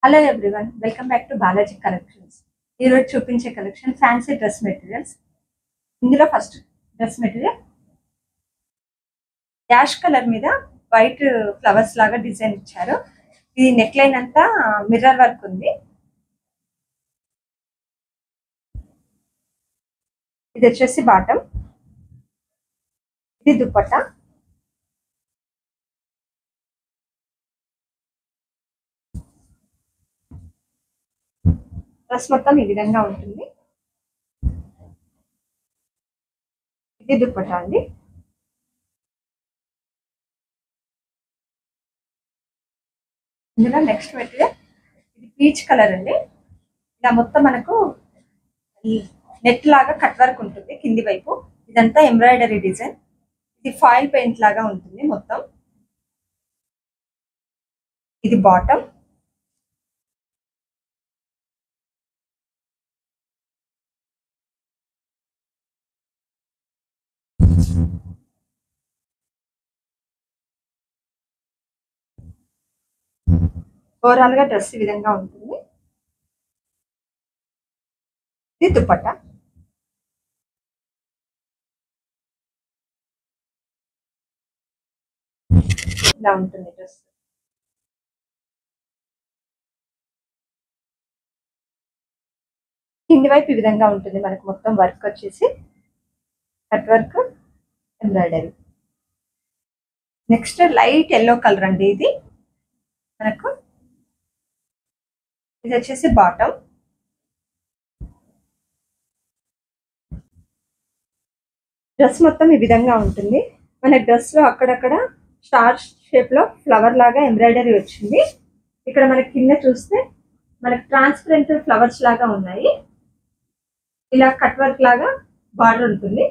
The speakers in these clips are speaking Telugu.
Hello everyone, welcome back to Balaji collections. ఈరోజు చూపించే కలెక్షన్ ఫ్యాన్సీ డ్రెస్ మెటీరియల్స్. ఇందులో first dress material ash colour మీద వైట్ ఫ్లవర్స్ లాగా డిజైన్ ఇచ్చారు. ఇది నెక్ లైన్ అంతా మిర్రర్ వర్క్ ఉంది. ఇది వచ్చేసి బాటమ్, ఇది దుపట్టా. డ్రెస్ మొత్తం ఈ విధంగా ఉంటుంది. ఇది దుపట్టా అండి. ఇందులో నెక్స్ట్ మెటీరియల్ ఇది పీచ్ కలర్ అండి. ఇలా మొత్తం మనకు నెట్ లాగా కట్ వర్క్ ఉంటుంది కింది వైపు. ఇదంతా ఎంబ్రాయిడరీ డిజైన్. ఇది ఫాయిల్ పెయింట్ లాగా ఉంటుంది మొత్తం. ఇది బాటమ్, ఓవరాల్ గా డ్రెస్ ఈ విధంగా ఉంటుంది. ఇది దుపట్టా. ఇలా ఉంటుంది డ్రెస్. కింది వైపు ఈ విధంగా ఉంటుంది. మనకు మొత్తం వర్క్ వచ్చేసి cut work, embroidery. Next light yellow colour అండి. ఇది మనకు ఇది వచ్చేసి బాటమ్. డ్రెస్ మొత్తం ఈ విధంగా ఉంటుంది. మన డ్రెస్ లో అక్కడక్కడ స్టార్ షేప్ లో ఫ్లవర్ లాగా ఎంబ్రాయిడరీ వచ్చింది. ఇక్కడ మనకి కింద చూస్తే మనకి ట్రాన్స్పరెంట్ ఫ్లవర్స్ లాగా ఉన్నాయి. ఇలా కట్ వర్క్ లాగా బార్డర్ ఉంటుంది.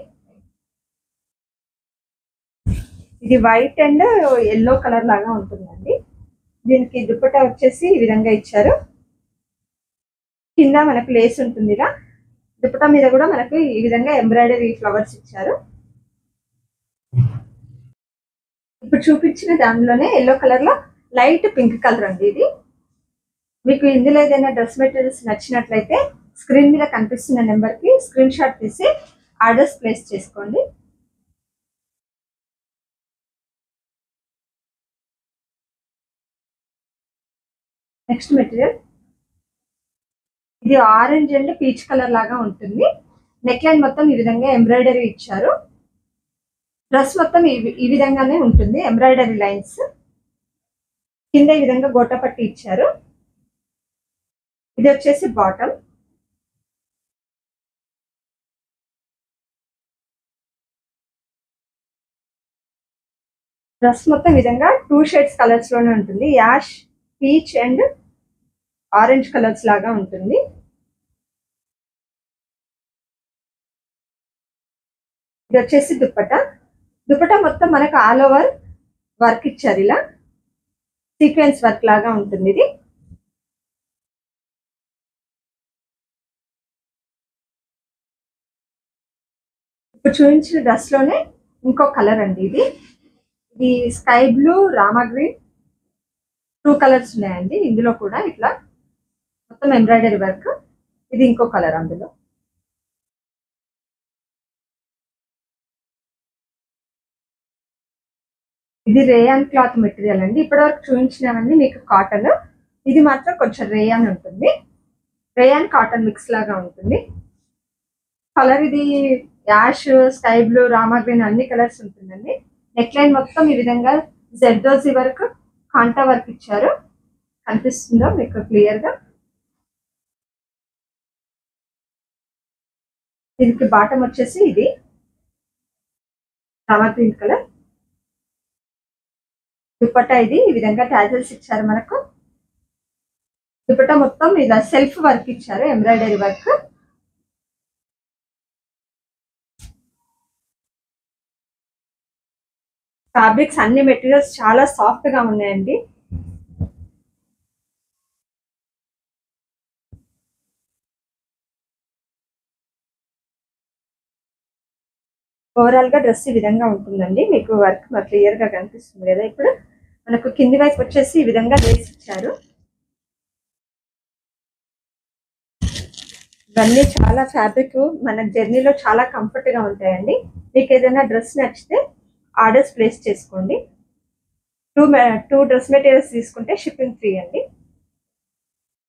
ఇది వైట్ అండ్ ఎల్లో కలర్ లాగా ఉంటుందండి. దీనికి దుపట్టా వచ్చేసి ఈ విధంగా ఇచ్చారు. కింద మనకు లేస్ ఉంటుంది. ఇలా దుపట్టా మీద కూడా మనకు ఈ విధంగా ఎంబ్రాయిడరీ ఫ్లవర్స్ ఇచ్చారు. ఇప్పుడు చూపించిన దానిలోనే ఎల్లో కలర్ లో లైట్ పింక్ కలర్ అండి. ఇది మీకు ఇందులో ఏదైనా డ్రెస్ మెటీరియల్స్ నచ్చినట్లయితే స్క్రీన్ మీద కనిపిస్తున్న నెంబర్ కి స్క్రీన్ షాట్ తీసి ఆర్డర్స్ ప్లేస్ చేసుకోండి. నెక్స్ట్ మెటీరియల్ ఇది ఆరెంజ్ అండ్ పీచ్ కలర్ లాగా ఉంటుంది. నెక్ లైన్ మొత్తం ఈ విధంగా ఎంబ్రాయిడరీ ఇచ్చారు. డ్రెస్ మొత్తం ఈ విధంగానే ఉంటుంది. ఎంబ్రాయిడరీ లైన్స్ కింద ఈ విధంగా గోట పట్టి ఇచ్చారు. ఇది వచ్చేసి బాటమ్. డ్రెస్ మొత్తం విధంగా 2 షేడ్స్ కలర్స్ లోనే ఉంటుంది. Ash, peach and orange colours లాగా ఉంటుంది. ఇది వచ్చేసి దుపట్టా. దుపట్టా మొత్తం మనకు ఆల్ ఓవర్ వర్క్ ఇచ్చారు. ఇలా సీక్వెన్స్ వర్క్ లాగా ఉంటుంది. ఇది ఇప్పుడు చూపించిన డ్రెస్ లోనే ఇంకో కలర్ అండి. ఇది sky blue, Rama green, 2 colours ఉన్నాయండి. ఇందులో కూడా ఇట్లా మొత్తం ఎంబ్రాయిడరీ వర్క్. ఇది ఇంకో కలర్. అందులో ఇది రేయాన్ క్లాత్ మెటీరియల్ అండి. ఇప్పటివరకు చూపించినవన్నీ మీకు కాటన్. ఇది మాత్రం కొంచెం రేయాన్ ఉంటుంది. రేయాన్ కాటన్ మిక్స్ లాగా ఉంటుంది. కలర్ ఇది ash, sky blue, Rama green అన్ని కలర్స్ ఉంటుందండి. నెక్ లైన్ మొత్తం ఈ విధంగా జెడ్డోజీ వర్క్, కాంటా వర్క్ ఇచ్చారు. కనిపిస్తుందో మీకు క్లియర్ గా. దీనికి బాటమ్ వచ్చేసి ఇది రామా గ్రీన్ కలర్. దుపట్టా ఇది ఈ విధంగా టాజల్స్ ఇచ్చారు మనకు. దుపట్టా మొత్తం ఇలా సెల్ఫ్ వర్క్ ఇచ్చారు, ఎంబ్రాయిడరీ వర్క్. ఫ్యాబ్రిక్స్ అన్ని మెటీరియల్స్ చాలా సాఫ్ట్ గా ఉన్నాయండి. ఓవరాల్ గా డ్రెస్ ఈ విధంగా ఉంటుందండి. మీకు వర్క్ క్లియర్ గా కనిపిస్తుంది కదా. ఇప్పుడు మనకు కింది వైపు వచ్చేసి ఈ విధంగా లేస్ ఇచ్చారు. ఇవన్నీ చాలా ఫ్యాబ్రిక్ మన జర్నీలో చాలా కంఫర్ట్గా ఉంటాయండి. మీకు ఏదైనా డ్రెస్ నచ్చితే ఆర్డర్స్ ప్లేస్ చేసుకోండి. టూ డ్రెస్ మెటీరియల్స్ తీసుకుంటే షిప్పింగ్ ఫ్రీ అండి.